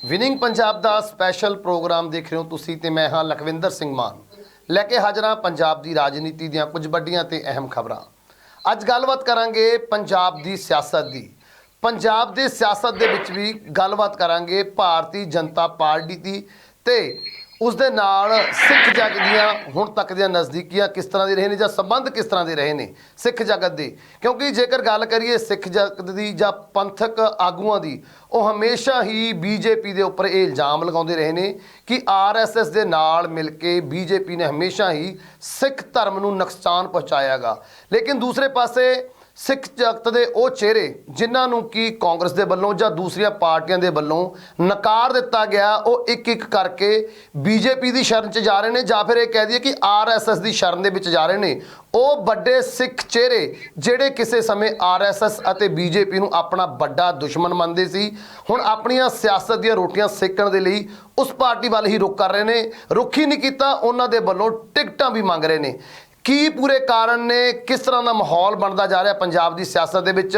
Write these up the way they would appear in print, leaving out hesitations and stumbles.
Winning Punjab ਦਾ special programme ਦੇਖ ਰਹੇ ਹੋ ਤੁਸੀਂ ਤੇ ਮੈਂ ਹਾਂ ਲਖਵਿੰਦਰ ਸਿੰਘ ਮਾਨ ਲੈ ਕੇ ਹਾਜ਼ਰ ਹਾਂ ਪੰਜਾਬ ਦੀ ਰਾਜਨੀਤੀ ਦੀਆਂ ਕੁਝ ਵੱਡੀਆਂ ਤੇ ਅਹਿਮ ਖਬਰਾਂ। ਅੱਜ ਗੱਲਬਾਤ ਕਰਾਂਗੇ ਪੰਜਾਬ ਦੀ ਸਿਆਸਤ ਦੀ। ਪੰਜਾਬ ਦੇ ਸਿਆਸਤ ਦੇ ਵਿੱਚ ਵੀ ਗੱਲਬਾਤ ਕਰਾਂਗੇ ਭਾਰਤੀ ਜਨਤਾ ਪਾਰਟੀ ਦੀ ਤੇ ਉਸ ਦੇ ਨਾਲ ਸਿੱਖ ਜਗਤ ਦੀਆਂ ਹੁਣ ਤੱਕ ਦੀਆਂ ਨਜ਼ਦੀਕੀਆਂ ਕਿਸ ਤਰ੍ਹਾਂ ਦੇ ਰਹੇ ਨੇ ਜਾਂ ਸੰਬੰਧ ਕਿਸ ਤਰ੍ਹਾਂ ਦੇ ਰਹੇ ਨੇ ਸਿੱਖ ਜਗਤ ਦੇ। ਕਿਉਂਕਿ ਜੇਕਰ ਗੱਲ ਕਰੀਏ ਸਿੱਖ ਜਗਤ ਦੀ ਜਾਂ ਪੰਥਕ ਆਗੂਆਂ ਦੀ, ਉਹ ਹਮੇਸ਼ਾ ਹੀ ਬੀਜੇਪੀ ਦੇ ਉੱਪਰ ਇਹ ਇਲਜ਼ਾਮ ਲਗਾਉਂਦੇ ਰਹੇ ਨੇ ਕਿ ਆਰਐਸਐਸ ਦੇ ਨਾਲ ਮਿਲ ਕੇ ਬੀਜੇਪੀ ਨੇ ਹਮੇਸ਼ਾ ਹੀ ਸਿੱਖ ਧਰਮ ਨੂੰ ਨੁਕਸਾਨ ਪਹੁੰਚਾਇਆਗਾ। ਲੇਕਿਨ ਦੂਸਰੇ ਪਾਸੇ ਸਿੱਖ ਜਗਤ ਦੇ ਉਹ ਚਿਹਰੇ ਜਿਨ੍ਹਾਂ ਨੂੰ ਕਿ ਕਾਂਗਰਸ ਦੇ ਵੱਲੋਂ ਜਾਂ ਦੂਸਰੀਆਂ ਪਾਰਟੀਆਂ ਦੇ ਵੱਲੋਂ ਨਕਾਰ ਦਿੱਤਾ ਗਿਆ, ਉਹ ਇੱਕ ਇੱਕ ਕਰਕੇ ਬੀਜੇਪੀ ਦੀ ਸ਼ਰਨ 'ਚ ਜਾ ਰਹੇ ਨੇ ਜਾਂ ਫਿਰ ਇਹ ਕਹਿ ਦਈਏ ਕਿ ਆਰਐਸਐਸ ਦੀ ਸ਼ਰਨ ਦੇ ਵਿੱਚ ਜਾ ਰਹੇ ਨੇ। ਉਹ ਵੱਡੇ ਸਿੱਖ ਚਿਹਰੇ ਜਿਹੜੇ ਕਿਸੇ ਸਮੇਂ ਆਰਐਸਐਸ ਅਤੇ ਬੀਜੇਪੀ ਨੂੰ ਆਪਣਾ ਵੱਡਾ ਦੁਸ਼ਮਣ ਮੰਨਦੇ ਸੀ, ਹੁਣ ਆਪਣੀਆਂ ਸਿਆਸਤ ਦੀਆਂ ਰੋਟੀਆਂ ਸੇਕਣ ਦੇ ਲਈ ਉਸ ਪਾਰਟੀ ਵੱਲ ਹੀ ਰੁਖ ਕਰ ਰਹੇ ਨੇ। ਰੁਖ ਹੀ ਨਹੀਂ ਕੀਤਾ, ਉਹਨਾਂ ਦੇ ਵੱਲੋਂ ਟਿਕਟਾਂ ਵੀ ਮੰਗ ਰਹੇ ਨੇ। ਕੀ ਪੂਰੇ ਕਾਰਨ ਨੇ, ਕਿਸ ਤਰ੍ਹਾਂ ਦਾ ਮਾਹੌਲ ਬਣਦਾ ਜਾ ਰਿਹਾ ਪੰਜਾਬ ਦੀ ਸਿਆਸਤ ਦੇ ਵਿੱਚ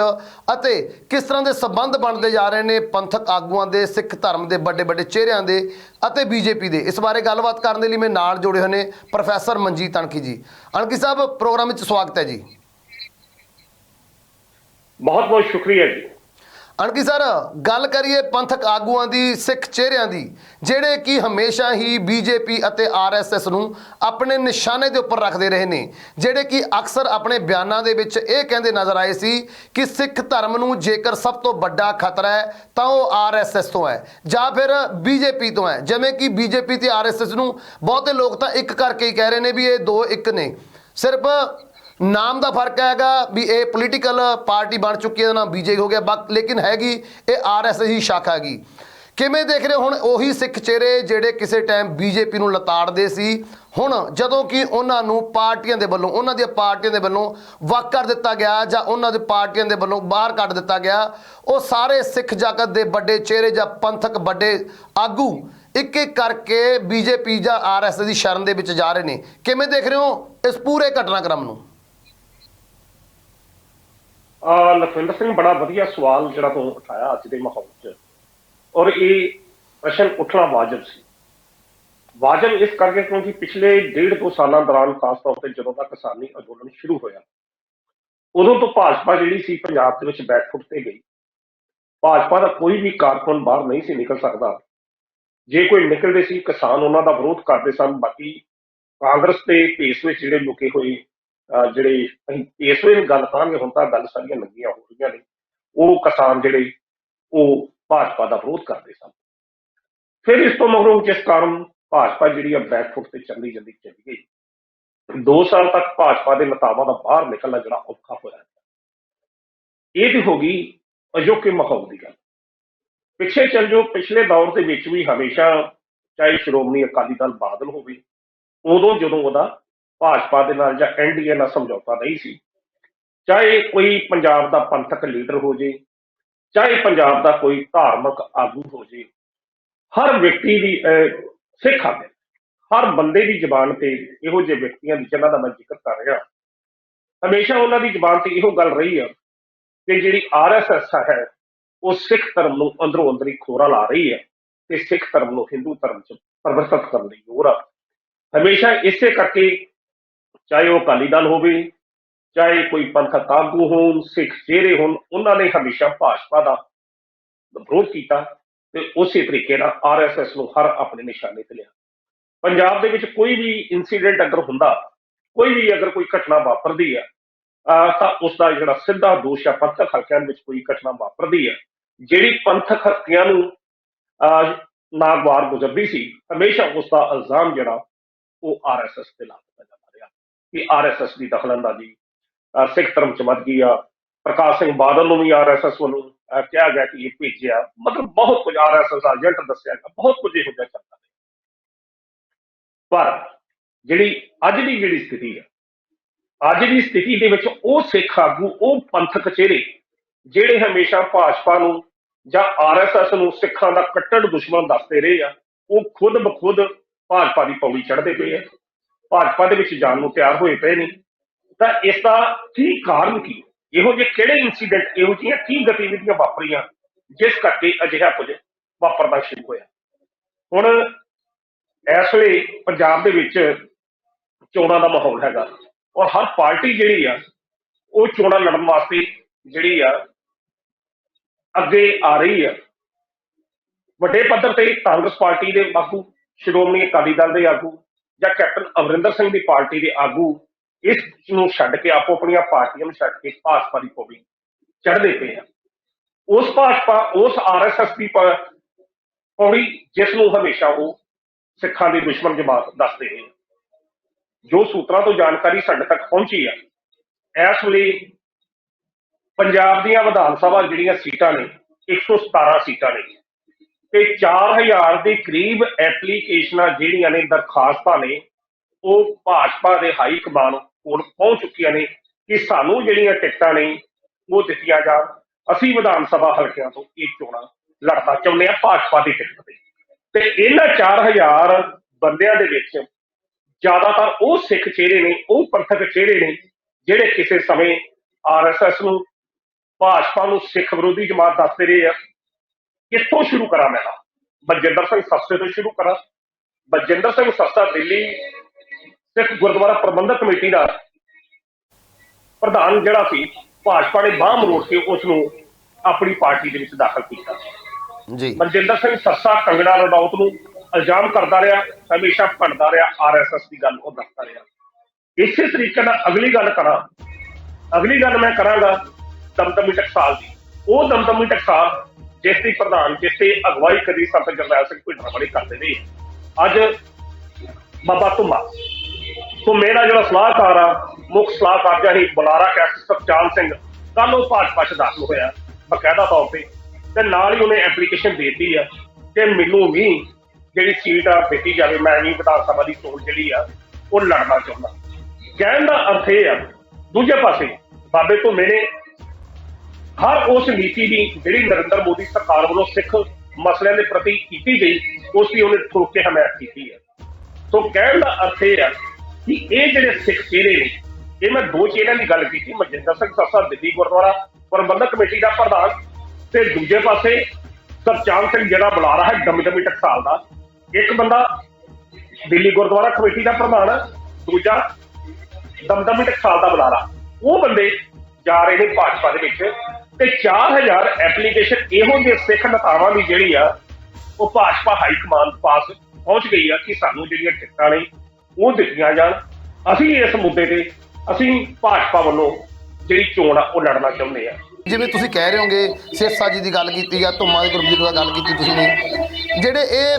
ਅਤੇ ਕਿਸ ਤਰ੍ਹਾਂ ਦੇ ਸੰਬੰਧ ਬਣਦੇ ਜਾ ਰਹੇ ਨੇ ਪੰਥਕ ਆਗੂਆਂ ਦੇ, ਸਿੱਖ ਧਰਮ ਦੇ ਵੱਡੇ ਵੱਡੇ ਚਿਹਰਿਆਂ ਦੇ ਅਤੇ ਬੀਜੇਪੀ ਦੇ, ਇਸ ਬਾਰੇ ਗੱਲਬਾਤ ਕਰਨ ਦੇ ਲਈ ਮੈਂ ਨਾਲ ਜੁੜੇ ਹੋਏ ਨੇ ਪ੍ਰੋਫੈਸਰ ਮਨਜੀਤ ਅਣਖੀ ਜੀ। ਅਣਖੀ ਸਾਹਿਬ, ਪ੍ਰੋਗਰਾਮ ਵਿੱਚ ਸਵਾਗਤ ਹੈ ਜੀ। ਬਹੁਤ ਬਹੁਤ ਸ਼ੁਕਰੀਆ ਜੀ। ਅਣਖੀ ਸਰ, ਗੱਲ ਕਰੀਏ ਪੰਥਕ ਆਗੂਆਂ ਦੀ, ਸਿੱਖ ਚਿਹਰਿਆਂ ਦੀ, ਜਿਹੜੇ ਕਿ ਹਮੇਸ਼ਾ ਹੀ ਬੀਜੇਪੀ ਅਤੇ ਆਰਐਸਐਸ ਨੂੰ ਆਪਣੇ ਨਿਸ਼ਾਨੇ ਦੇ ਉੱਪਰ ਰੱਖਦੇ ਰਹੇ ਨੇ, ਜਿਹੜੇ ਕਿ ਅਕਸਰ ਆਪਣੇ ਬਿਆਨਾਂ ਦੇ ਵਿੱਚ ਇਹ ਕਹਿੰਦੇ ਨਜ਼ਰ ਆਏ ਸੀ ਕਿ ਸਿੱਖ ਧਰਮ ਨੂੰ ਜੇਕਰ ਸਭ ਤੋਂ ਵੱਡਾ ਖਤਰਾ ਹੈ ਤਾਂ ਉਹ ਆਰਐਸਐਸ ਤੋਂ ਹੈ ਜਾਂ ਫਿਰ ਬੀਜੇਪੀ ਤੋਂ ਹੈ। ਜਿਵੇਂ ਕਿ ਬੀਜੇਪੀ ਤੇ ਆਰਐਸਐਸ ਨੂੰ ਬਹੁਤੇ ਲੋਕ ਤਾਂ ਇੱਕ ਕਰਕੇ ਹੀ ਕਹਿ ਰਹੇ ਨੇ ਵੀ ਇਹ ਦੋ ਇੱਕ ਨੇ, ਸਿਰਫ ਨਾਮ ਦਾ ਫਰਕ ਹੈਗਾ ਵੀ ਇਹ ਪੋਲੀਟੀਕਲ ਪਾਰਟੀ ਬਣ ਚੁੱਕੀ ਹੈ, ਨਾ ਬੀਜੇਪੀ ਹੋ ਗਿਆ, ਲੇਕਿਨ ਹੈਗੀ ਇਹ ਆਰਐਸਐਸ ਹੀ ਸ਼ਾਖਾ ਹੈਗੀ। ਕਿਵੇਂ ਦੇਖ ਰਹੇ ਹੁਣ ਉਹੀ ਸਿੱਖ ਚਿਹਰੇ ਜਿਹੜੇ ਕਿਸੇ ਟਾਈਮ ਬੀਜੇਪੀ ਨੂੰ ਲਤਾੜਦੇ ਸੀ, ਹੁਣ ਜਦੋਂ ਕਿ ਉਹਨਾਂ ਨੂੰ ਪਾਰਟੀਆਂ ਦੇ ਵੱਲੋਂ, ਉਹਨਾਂ ਦੀਆਂ ਪਾਰਟੀਆਂ ਦੇ ਵੱਲੋਂ ਵੱਖ ਕਰ ਦਿੱਤਾ ਗਿਆ ਜਾਂ ਉਹਨਾਂ ਦੇ ਪਾਰਟੀਆਂ ਦੇ ਵੱਲੋਂ ਬਾਹਰ ਕੱਢ ਦਿੱਤਾ ਗਿਆ, ਉਹ ਸਾਰੇ ਸਿੱਖ ਜਗਤ ਦੇ ਵੱਡੇ ਚਿਹਰੇ ਜਾਂ ਪੰਥਕ ਵੱਡੇ ਆਗੂ ਇੱਕ ਇੱਕ ਕਰਕੇ ਬੀਜੇਪੀ ਜਾਂ ਆਰਐਸਐਸ ਦੀ ਸ਼ਰਨ ਦੇ ਵਿੱਚ ਜਾ ਰਹੇ ਨੇ। ਕਿਵੇਂ ਦੇਖ ਰਹੇ ਹੋ ਇਸ ਪੂਰੇ ਘਟਨਾਕ੍ਰਮ ਨੂੰ? ਲਖਵਿੰਦਰ ਸਿੰਘ, ਬੜਾ ਵਧੀਆ ਸਵਾਲ ਜਿਹੜਾ ਤੂੰ ਉਠਾਇਆ ਅੱਜ ਦੇ ਮਾਹੌਲ 'ਚ, ਔਰ ਇਹ ਪ੍ਰਸ਼ਨ ਉੱਠਣਾ ਵਾਜਬ ਸੀ। ਵਾਜਬ ਇਸ ਕਰਕੇ ਕਿਉਂਕਿ ਪਿਛਲੇ 1.5-2 ਸਾਲਾਂ ਦੌਰਾਨ ਖਾਸ ਤੌਰ ਤੇ ਜਦੋਂ ਦਾ ਕਿਸਾਨੀ ਅੰਦੋਲਨ ਸ਼ੁਰੂ ਹੋਇਆ, ਉਦੋਂ ਤੋਂ ਭਾਜਪਾ ਜਿਹੜੀ ਸੀ ਪੰਜਾਬ ਦੇ ਵਿੱਚ ਬੈਕਫੁੱਟ ਤੇ ਗਈ। ਭਾਜਪਾ ਦਾ ਕੋਈ ਵੀ ਕਾਰਕੁਨ ਬਾਹਰ ਨਹੀਂ ਸੀ ਨਿਕਲ ਸਕਦਾ। ਜੇ ਕੋਈ ਨਿਕਲਦੇ ਸੀ, ਕਿਸਾਨ ਉਹਨਾਂ ਦਾ ਵਿਰੋਧ ਕਰਦੇ ਸਨ। ਬਾਕੀ ਕਾਂਗਰਸ ਦੇ ਭੇਸ ਵਿੱਚ ਜਿਹੜੇ ਲੁਕੇ ਹੋਏ, ਜਿਹੜੇ ਅਸੀਂ ਇਸ ਵੇਲੇ ਗੱਲ ਕਰਾਂਗੇ, ਹੁਣ ਤਾਂ ਗੱਲ ਸਾਰੀਆਂ ਲੱਗੀਆਂ ਹੋ ਰਹੀਆਂ ਨੇ, ਉਹ ਕਿਸਾਨ ਜਿਹੜੇ ਉਹ ਭਾਜਪਾ ਦਾ ਵਿਰੋਧ ਕਰਦੇ ਸਨ। ਫਿਰ ਇਸ ਤੋਂ ਮਗਰੋਂ ਜਿਸ ਕਾਰਨ ਭਾਜਪਾ ਜਿਹੜੀ ਆ ਬੈਕਫੁੱਟ ਤੇ ਚਲੀ ਗਈ, 2 ਸਾਲ ਤੱਕ ਭਾਜਪਾ ਦੇ ਨੇਤਾਵਾਂ ਦਾ ਬਾਹਰ ਨਿਕਲਣਾ ਜਿਹੜਾ ਔਖਾ ਹੋਇਆ। ਇਹ ਵੀ ਹੋ ਗਈ ਅਜੋਕੇ ਮਾਹੌਲ ਦੀ ਗੱਲ। ਪਿੱਛੇ ਚੱਲ ਜਾਓ, ਪਿਛਲੇ ਦੌਰ ਦੇ ਵਿੱਚ ਵੀ ਹਮੇਸ਼ਾ, ਚਾਹੇ ਸ਼੍ਰੋਮਣੀ ਅਕਾਲੀ ਦਲ ਬਾਦਲ ਹੋਵੇ, ਉਦੋਂ ਜਦੋਂ ਉਹਦਾ ਭਾਜਪਾ ਦੇ ਨਾਲ ਜਾਂ ਐਨਡੀਏ ਨਾਲ ਸਮਝੌਤਾ ਨਹੀਂ ਸੀ, ਚਾਹੇ ਕੋਈ ਪੰਜਾਬ ਦਾ ਪੰਥਕ ਲੀਡਰ ਹੋ ਜੇ, ਚਾਹੇ ਪੰਜਾਬ ਦਾ ਕੋਈ ਧਾਰਮਿਕ ਆਗੂ ਹੋ ਜੇ, ਹਰ ਵਿਅਕਤੀ ਦੀ ਸਿੱਖ ਆਦਮੀ, ਹਰ ਬੰਦੇ ਦੀ ਜ਼ਬਾਨ ਤੇ ਇਹੋ ਜਿਹੇ ਵਿਅਕਤੀਆਂ ਦੀ ਜਿਹਨਾਂ ਦਾ ਮੈਂ ਜ਼ਿਕਰ ਕਰ ਰਿਹਾ, ਹਮੇਸ਼ਾ ਉਹਨਾਂ ਦੀ ਜ਼ਬਾਨ ਤੇ ਇਹੋ ਗੱਲ ਰਹੀ ਆ ਕਿ ਜਿਹੜੀ ਆਰਐਸਐਸ ਹੈ ਉਹ ਸਿੱਖ ਧਰਮ ਨੂੰ ਅੰਦਰੋਂ ਅੰਦਰੀ ਖੋਰਾ ਲਾ ਰਹੀ ਹੈ ਤੇ ਸਿੱਖ ਧਰਮ ਨੂੰ ਹਿੰਦੂ ਧਰਮ ਚ ਪਰਿਵਰਤਿਤ ਕਰਨ ਦੀ ਲੋੜ ਆ। ਹਮੇਸ਼ਾ ਇਸੇ ਕਰਕੇ, ਚਾਹੇ ਉਹ ਅਕਾਲੀ ਦਲ ਹੋਵੇ, ਚਾਹੇ ਕੋਈ ਪੰਥਕ ਆਗੂ ਹੋਣ, ਸਿੱਖ ਚਿਹਰੇ ਹੋਣ, ਉਹਨਾਂ ਨੇ ਹਮੇਸ਼ਾ ਭਾਜਪਾ ਦਾ ਵਿਰੋਧ ਕੀਤਾ ਤੇ ਉਸੇ ਤਰੀਕੇ ਨਾਲ ਆਰਐਸਐਸ ਨੂੰ ਹਰ ਆਪਣੇ ਨਿਸ਼ਾਨੇ ਤੇ ਲਿਆ। ਪੰਜਾਬ ਦੇ ਵਿੱਚ ਕੋਈ ਵੀ ਇਨਸੀਡੈਂਟ ਅਗਰ ਹੁੰਦਾ, ਕੋਈ ਵੀ ਅਗਰ ਕੋਈ ਘਟਨਾ ਵਾਪਰਦੀ ਹੈ, ਤਾਂ ਉਸ ਦਾ ਜਿਹੜਾ ਸਿੱਧਾ ਦੋਸ਼ ਹੈ ਪੰਥਕ ਹਲਕਿਆਂ ਵਿੱਚ ਕੋਈ ਘਟਨਾ ਵਾਪਰਦੀ ਹੈ ਜਿਹੜੀ ਪੰਥਕ ਹਲਕਿਆਂ ਨੂੰ ਨਾਗਵਾਰ ਗੁਜ਼ਰਦੀ ਸੀ, ਹਮੇਸ਼ਾ ਉਸ ਦਾ ਇਲਜ਼ਾਮ ਜਿਹੜਾ ਉਹ ਆਰਐਸਐਸ ਤੇ ਲਾ ਦਿੱਤਾ ਜਾਂਦਾ ਰਿਹਾ ਕਿ ਆਰਐਸਐਸ ਦੀ ਦਖਲਅੰਦਾਜ਼ੀ ਸਿੱਖ ਧਰਮ ਚ ਵੱਧ ਗਈ ਆ। ਪ੍ਰਕਾਸ਼ ਸਿੰਘ ਬਾਦਲ ਨੂੰ ਵੀ ਆਰਐਸਐਸ ਵੱਲੋਂ ਕਿਹਾ ਗਿਆ ਕਿ ਇਹ ਭੇਜਿਆ, ਮਤਲਬ ਬਹੁਤ ਕੁਝ ਆਰਐਸਐਸ ਦਾ ਏਜੰਟ ਦੱਸਿਆ ਗਿਆ, ਬਹੁਤ ਕੁਝ ਇਹੋ ਜਿਹਾ ਚੱਲਦਾ। ਪਰ ਜਿਹੜੀ ਅੱਜ ਦੀ ਜਿਹੜੀ ਸਥਿਤੀ ਹੈ, ਅੱਜ ਦੀ ਸਥਿਤੀ ਦੇ ਵਿੱਚ ਉਹ ਸਿੱਖ ਆਗੂ, ਉਹ ਪੰਥਕ ਚਿਹਰੇ ਜਿਹੜੇ ਹਮੇਸ਼ਾ ਭਾਜਪਾ ਨੂੰ ਜਾਂ ਆਰਐਸਐਸ ਨੂੰ ਸਿੱਖਾਂ ਦਾ ਕੱਟੜ ਦੁਸ਼ਮਣ ਦੱਸਦੇ ਰਹੇ ਆ, ਉਹ ਖੁਦ ਬਖੁਦ ਭਾਜਪਾ ਦੀ ਪੌੜੀ ਚੜ੍ਹਦੇ ਪਏ ਆ, ਭਾਜਪਾ ਦੇ ਵਿੱਚ ਜਾਣ ਨੂੰ ਤਿਆਰ ਹੋਏ ਪਏ ਨੇ। ਤਾਂ ਇਸ ਦਾ ਕੀ ਕਾਰਨ ਕੀ, ਇਹੋ ਜਿਹੇ ਕਿਹੜੇ ਇਨਸੀਡੈਂਟ, ਇਹੋ ਜਿਹੀਆਂ ਕੀ ਗਤੀਵਿਧੀਆਂ ਵਾਪਰੀਆਂ ਜਿਸ ਕਰਕੇ ਅਜਿਹਾ ਕੁਝ ਵਾਪਰਨਾ ਸ਼ੁਰੂ ਹੋਇਆ। ਹੁਣ ਇਸ ਵੇਲੇ ਪੰਜਾਬ ਦੇ ਵਿੱਚ ਚੋਣਾਂ ਦਾ ਮਾਹੌਲ ਹੈਗਾ, ਔਰ ਹਰ ਪਾਰਟੀ ਜਿਹੜੀ ਆ ਉਹ ਚੋਣਾਂ ਲੜਨ ਵਾਸਤੇ ਜਿਹੜੀ ਆ ਅੱਗੇ ਆ ਰਹੀ ਆ। ਵੱਡੇ ਪੱਧਰ ਤੇ ਕਾਂਗਰਸ ਪਾਰਟੀ ਦੇ ਆਗੂ, ਸ਼੍ਰੋਮਣੀ ਅਕਾਲੀ ਦਲ ਦੇ ਆਗੂ ਜਾਂ ਕੈਪਟਨ ਅਮਰਿੰਦਰ ਸਿੰਘ ਦੀ ਪਾਰਟੀ ਦੇ ਆਗੂ ਇਸ ਨੂੰ ਛੱਡ ਕੇ ਆਪੋ ਆਪਣੀਆਂ ਪਾਰਟੀਆਂ ਨੂੰ ਛੱਡ ਕੇ ਭਾਜਪਾ ਦੀ ਪੌੜੀ ਚੜ੍ਹਦੇ ਪਏ ਆ। ਉਸ ਭਾਜਪਾ, ਉਸ RSS ਦੀ ਪੌੜੀ ਜਿਸ ਨੂੰ ਹਮੇਸ਼ਾ ਉਹ ਸਿੱਖਾਂ ਦੀ ਦੁਸ਼ਮਣ ਜਮਾਤ ਦੱਸਦੇ ਰਹੇ। ਜੋ ਸੂਤਰਾਂ ਤੋਂ ਜਾਣਕਾਰੀ ਸਾਡੇ ਤੱਕ ਪਹੁੰਚੀ ਆ, ਇਸ ਵੇਲੇ ਪੰਜਾਬ ਦੀਆਂ ਵਿਧਾਨ ਸਭਾ ਜਿਹੜੀਆਂ ਸੀਟਾਂ ਨੇ 117 ਸੀਟਾਂ ਨੇ ਤੇ 4000 ਦੇ ਕਰੀਬ ਐਪਲੀਕੇਸ਼ਨਾਂ ਜਿਹੜੀਆਂ ਨੇ, ਦਰਖਾਸਤਾਂ ਨੇ, ਉਹ ਭਾਜਪਾ ਦੇ ਹਾਈ ਕਮਾਨ ਕੋਲ ਪਹੁੰਚ ਚੁੱਕੀਆਂ ਨੇ ਕਿ ਸਾਨੂੰ ਜਿਹੜੀਆਂ ਟਿਕਟਾਂ ਨੇ ਉਹ ਦਿੱਤੀਆਂ ਜਾਣ। ਅਸੀਂ ਵਿਧਾਨ ਸਭਾ ਹਲਕਿਆਂ ਤੋਂ ਇਹ ਚੋਣਾਂ ਲੜਨਾ ਚਾਹੁੰਦੇ ਹਾਂ ਭਾਜਪਾ ਦੀ ਟਿਕਟ ਤੇ ਇਹਨਾਂ 4000 ਬੰਦਿਆਂ ਦੇ ਵਿੱਚ ਜ਼ਿਆਦਾਤਰ ਉਹ ਸਿੱਖ ਚਿਹਰੇ ਨੇ, ਉਹ ਪੰਥਕ ਚਿਹਰੇ ਨੇ ਜਿਹੜੇ ਕਿਸੇ ਸਮੇਂ RSS ਨੂੰ, ਭਾਜਪਾ ਨੂੰ ਸਿੱਖ ਵਿਰੋਧੀ ਜਮਾਤ ਦੱਸਦੇ ਰਹੇ ਆ। ਕਿੱਥੋਂ ਸ਼ੁਰੂ ਕਰਾਂ? ਮੈਂ ਬਲਜਿੰਦਰ ਸਿੰਘ ਸਸਤੇ ਤੋਂ ਸ਼ੁਰੂ ਕਰਾਂ। ਬਲਜਿੰਦਰ ਸਿੰਘ ਸਸਤਾ ਦਿੱਲੀ ਸਿੱਖ ਗੁਰਦੁਆਰਾ ਪ੍ਰਬੰਧਕ ਕਮੇਟੀ ਦਾ ਪ੍ਰਧਾਨ ਜਿਹੜਾ ਸੀ, ਭਾਜਪਾ ਨੇ ਬਾਂਹ ਮਰੋੜ ਕੇ ਉਸ ਨੂੰ ਆਪਣੀ ਪਾਰਟੀ ਦੇ ਵਿੱਚ ਦਾਖਲ ਕੀਤਾ ਜੀ। ਬਲਜਿੰਦਰ ਸਿੰਘ ਸਸਤਾ ਕੰਗਣਾ ਰਣੌਤ ਨੂੰ ਇਲਜ਼ਾਮ ਕਰਦਾ ਰਿਹਾ, ਹਮੇਸ਼ਾ ਭੰਡਦਾ ਰਿਹਾ, RSS ਦੀ ਗੱਲ ਉਹ ਦੱਸਦਾ ਰਿਹਾ। ਇਸੇ ਤਰੀਕੇ ਨਾਲ ਅਗਲੀ ਗੱਲ ਮੈਂ ਕਰਾਂਗਾ ਦਮਦਮੀ ਟਕਸਾਲ ਦੀ। ਉਹ ਦਮਦਮੀ ਟਕਸਾਲ ਜਿਸ ਦੀ ਪ੍ਰਧਾਨ, ਜਿਸ ਦੀ ਅਗਵਾਈ ਕਦੀ ਸੰਤ ਜਰਨੈਲ ਸਿੰਘ ਭਿੰਡਰਾਂ ਵਾਲੇ ਕਰਦੇ ਨੇ, ਅੱਜ ਬਾਬਾ ਧੁੰਮੇ ਦਾ ਜਿਹੜਾ ਸਲਾਹਕਾਰ ਆ, ਮੁੱਖ ਸਲਾਹਕਾਰ ਜਾਂ ਹੀ ਬੁਲਾਰਾ ਕੈਸਟ ਸਤਚਾਨ ਸਿੰਘ, ਕੱਲ ਉਹ ਭਾਜਪਾ 'ਚ ਦਾਖਲ ਹੋਇਆ ਬਕਾਇਦਾ ਤੌਰ ਤੇ ਨਾਲ ਹੀ ਉਹਨੇ ਐਪਲੀਕੇਸ਼ਨ ਦੇਤੀ ਆ ਕਿ ਮੈਨੂੰ ਵੀ ਜਿਹੜੀ ਸੀਟ ਆ ਦਿੱਤੀ ਜਾਵੇ, ਮੈਂ ਵੀ ਵਿਧਾਨ ਸਭਾ ਦੀ ਚੋਣ ਜਿਹੜੀ ਆ ਉਹ ਲੜਨਾ ਚਾਹੁੰਦਾ। ਕਹਿਣ ਦਾ ਅਰਥ ਇਹ ਆ, ਦੂਜੇ ਪਾਸੇ ਬਾਬੇ ਧੁੰਮੇ ਨੇ ਹਰ ਉਸ ਨੀਤੀ ਦੀ ਜਿਹੜੀ ਨਰਿੰਦਰ ਮੋਦੀ ਸਰਕਾਰ ਵੱਲੋਂ ਸਿੱਖ ਮਸਲਿਆਂ ਦੇ ਪ੍ਰਤੀ ਕੀਤੀ ਗਈ, ਉਸ ਦੀ ਉਹਨੇ ਠੋਕ ਕੇ ਹਮਾਇਤ ਕੀਤੀ ਹੈ। ਸੋ ਕਹਿਣ ਦਾ ਅਰਥ ਇਹ ਆ ਕਿ ਇਹ ਜਿਹੜੇ ਸਿੱਖ ਚਿਹਰੇ ਨੇ, ਇਹ ਮੈਂ ਦੋ ਚਿਹਰਿਆਂ ਦੀ ਗੱਲ ਕੀਤੀ, ਮਨਜਿੰਦਰ ਸਿੰਘ ਸਸਤਾ ਦਿੱਲੀ ਗੁਰਦੁਆਰਾ ਪ੍ਰਬੰਧਕ ਕਮੇਟੀ ਦਾ ਪ੍ਰਧਾਨ ਤੇ ਦੂਜੇ ਪਾਸੇ ਸਤਚਾਨ ਸਿੰਘ ਜਿਹੜਾ ਬੁਲਾਰਾ ਹੈ ਦਮਦਮੀ ਟਕਸਾਲ ਦਾ। ਇੱਕ ਬੰਦਾ ਦਿੱਲੀ ਗੁਰਦੁਆਰਾ ਕਮੇਟੀ ਦਾ ਪ੍ਰਧਾਨ, ਦੂਜਾ ਦਮਦਮੀ ਟਕਸਾਲ ਦਾ ਬੁਲਾਰਾ। ਉਹ ਬੰਦੇ ਜਾ ਰਹੇ ਨੇ ਭਾਜਪਾ ਦੇ ਵਿੱਚ ਤੇ 4000 ਐਪਲੀਕੇਸ਼ਨ ਇਹੋ ਜਿਹੇ ਸਿੱਖ ਨੇਤਾਵਾਂ ਦੀ ਜਿਹੜੀ ਆ ਉਹ ਭਾਜਪਾ ਹਾਈ ਕਮਾਂਡ ਪਾਸ ਪਹੁੰਚ ਗਈ ਆ ਕਿ ਸਾਨੂੰ ਜਿਹੜੀਆਂ ਟਿਕਟਾਂ ਨੇ ਉਹ ਦਿੱਤੀਆਂ ਜਾਣ। ਅਸੀਂ ਇਸ ਮੁੱਦੇ ਤੇ ਅਸੀਂ ਭਾਜਪਾ ਵੱਲੋਂ ਜਿਹੜੀ ਚੋਣ ਆ ਉਹ ਲੜਨਾ ਚਾਹੁੰਦੇ ਆ। ਜਿਵੇਂ ਤੁਸੀਂ ਕਹਿ ਰਹੇ ਹੋਗੇ, ਸਿਰਸਾ ਜੀ ਦੀ ਗੱਲ ਕੀਤੀ ਆ, ਧੁੰਮਾ ਦੇ ਗੁਰਬੀਰ ਦੀ ਗੱਲ ਕੀਤੀ ਤੁਸੀਂ ਨੇ, ਜਿਹੜੇ ਇਹ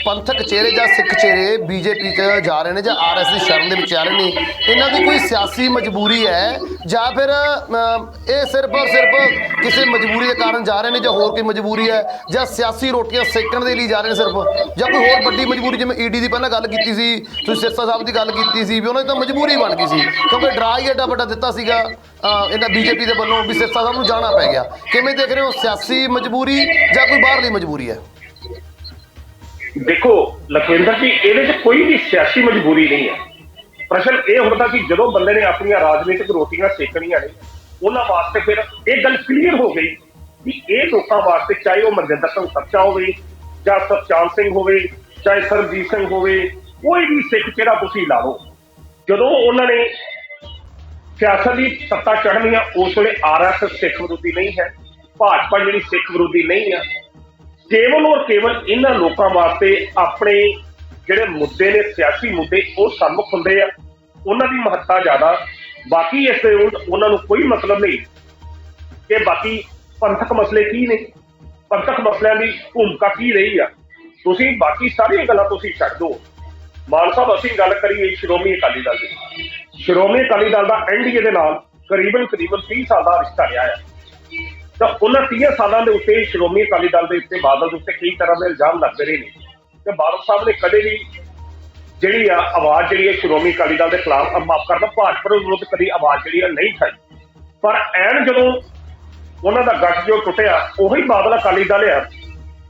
ਪੰਥਕ ਚਿਹਰੇ ਜਾਂ ਸਿੱਖ ਚਿਹਰੇ BJP 'ਚ ਜਾ ਰਹੇ ਨੇ ਜਾਂ RSS ਦੀ ਸ਼ਰਨ ਦੇ ਵਿੱਚ ਆ ਰਹੇ ਨੇ, ਇਹਨਾਂ ਦੀ ਕੋਈ ਸਿਆਸੀ ਮਜਬੂਰੀ ਹੈ ਜਾਂ ਫਿਰ ਇਹ ਸਿਰਫ ਔਰ ਸਿਰਫ ਕਿਸੇ ਮਜਬੂਰੀ ਦੇ ਕਾਰਨ ਜਾ ਰਹੇ ਨੇ, ਜਾਂ ਹੋਰ ਕੋਈ ਮਜਬੂਰੀ ਹੈ, ਜਾਂ ਸਿਆਸੀ ਰੋਟੀਆਂ ਸੇਕਣ ਦੇ ਲਈ ਜਾ ਰਹੇ ਨੇ ਸਿਰਫ, ਜਾਂ ਕੋਈ ਹੋਰ ਵੱਡੀ ਮਜਬੂਰੀ? ਜਿਵੇਂ ED ਦੀ ਪਹਿਲਾਂ ਗੱਲ ਕੀਤੀ ਸੀ, ਤੁਸੀਂ ਸਿਰਸਾ ਸਾਹਿਬ ਦੀ ਗੱਲ ਕੀਤੀ ਸੀ ਵੀ ਉਹਨਾਂ ਦੀ ਤਾਂ ਮਜਬੂਰੀ ਬਣ ਗਈ ਸੀ ਕਿਉਂਕਿ ਡਰਾ ਹੀ ਐਡਾ ਵੱਡਾ ਦਿੱਤਾ ਸੀਗਾ ਇਹਨਾਂ BJP ਦੇ ਵੱਲੋਂ ਵੀ ਸਿਰਸਾ ਸਾਹਿਬ ਨੂੰ ਜਾਣਾ ਪੈ ਗਿਆ। ਕਿਵੇਂ ਦੇਖ ਰਹੇ ਹੋ, ਸਿਆਸੀ ਮਜਬੂਰੀ ਜਾਂ ਕੋਈ ਬਾਹਰਲੀ ਮਜਬੂਰੀ ਹੈ? ਦੇਖੋ ਲਖਵਿੰਦਰ ਜੀ, ਇਹਦੇ 'ਚ ਕੋਈ ਵੀ ਸਿਆਸੀ ਮਜਬੂਰੀ ਨਹੀਂ ਹੈ। ਪ੍ਰਸ਼ਨ ਇਹ ਹੁੰਦਾ ਕਿ ਜਦੋਂ ਬੰਦੇ ਨੇ ਆਪਣੀਆਂ ਰਾਜਨੀਤਿਕ ਰੋਟੀਆਂ ਸੇਕਣੀਆਂ ਨੇ, ਉਹਨਾਂ ਵਾਸਤੇ ਫਿਰ ਇਹ ਗੱਲ ਕਲੀਅਰ ਹੋ ਗਈ ਕਿ ਇਹ ਲੋਕਾਂ ਵਾਸਤੇ, ਚਾਹੇ ਉਹ ਮਨਜਿੰਦਰ ਸਿੰਘ ਸੱਚਾ ਹੋਵੇ ਜਾਂ ਸਤਚਾਨ ਸਿੰਘ ਹੋਵੇ, ਚਾਹੇ ਸਰਬਜੀਤ ਸਿੰਘ ਹੋਵੇ, ਕੋਈ ਵੀ ਸਿੱਖ ਚਿਹਰਾ ਤੁਸੀਂ ਲਾ ਲਓ, ਜਦੋਂ ਉਹਨਾਂ ਨੇ ਸਿਆਸਤ ਦੀ ਸੱਤਾ ਚੜ੍ਹਨੀ ਆ, ਉਸ ਵੇਲੇ RSS ਸਿੱਖ ਵਿਰੋਧੀ ਨਹੀਂ ਹੈ, ਭਾਜਪਾ ਜਿਹੜੀ ਸਿੱਖ ਵਿਰੋਧੀ ਨਹੀਂ ਆ। ਕੇਵਲ ਔਰ ਕੇਵਲ ਇਹਨਾਂ ਲੋਕਾਂ ਵਾਸਤੇ ਆਪਣੇ ਜਿਹੜੇ ਮੁੱਦੇ ਨੇ, ਸਿਆਸੀ ਮੁੱਦੇ, ਉਹ ਸਨਮੁਖ ਹੁੰਦੇ ਆ, ਉਹਨਾਂ ਦੀ ਮਹੱਤਤਾ ਜ਼ਿਆਦਾ। ਬਾਕੀ ਇਸ ਦੇ ਉਲਟ ਉਹਨਾਂ ਨੂੰ ਕੋਈ ਮਤਲਬ ਨਹੀਂ ਕਿ ਬਾਕੀ ਪੰਥਕ ਮਸਲੇ ਕੀ ਨੇ, ਪੰਥਕ ਮਸਲਿਆਂ ਦੀ ਭੂਮਿਕਾ ਕੀ ਰਹੀ ਆ। ਤੁਸੀਂ ਬਾਕੀ ਸਾਰੀਆਂ ਗੱਲਾਂ ਤੁਸੀਂ ਛੱਡ ਦਿਓ। ਮਾਨ ਸਾਹਿਬ, ਅਸੀਂ ਗੱਲ ਕਰੀਏ ਸ਼੍ਰੋਮਣੀ ਅਕਾਲੀ ਦਲ ਦੀ। ਸ਼੍ਰੋਮਣੀ ਅਕਾਲੀ ਦਲ ਦਾ NDA ਦੇ ਨਾਲ ਕਰੀਬਨ 30 ਸਾਲ ਦਾ ਰਿਸ਼ਤਾ ਰਿਹਾ ਹੈ, ਤਾਂ ਉਹਨਾਂ 30 ਸਾਲਾਂ ਦੇ ਉੱਤੇ ਸ਼੍ਰੋਮਣੀ ਅਕਾਲੀ ਦਲ ਦੇ ਉੱਤੇ, ਬਾਦਲ ਦੇ ਉੱਤੇ ਕਈ ਤਰ੍ਹਾਂ ਦੇ ਇਲਜ਼ਾਮ ਲੱਗਦੇ ਰਹੇ ਨੇ ਤੇ ਬਾਦਲ ਸਾਹਿਬ ਨੇ ਕਦੇ ਵੀ ਜਿਹੜੀ ਆ ਆਵਾਜ਼ ਜਿਹੜੀ ਹੈ ਸ਼੍ਰੋਮਣੀ ਅਕਾਲੀ ਦਲ ਦੇ ਖਿਲਾਫ, ਮਾਫ ਕਰਨਾ, ਭਾਜਪਾ ਦੇ ਵਿਰੁੱਧ ਕਦੀ ਆਵਾਜ਼ ਜਿਹੜੀ ਆ ਨਹੀਂ ਉਠਾਈ। ਪਰ ਐਨ ਜਦੋਂ ਉਹਨਾਂ ਦਾ ਗੱਠਜੋੜ ਟੁੱਟਿਆ, ਉਹੀ ਬਾਦਲ ਅਕਾਲੀ ਦਲ ਆ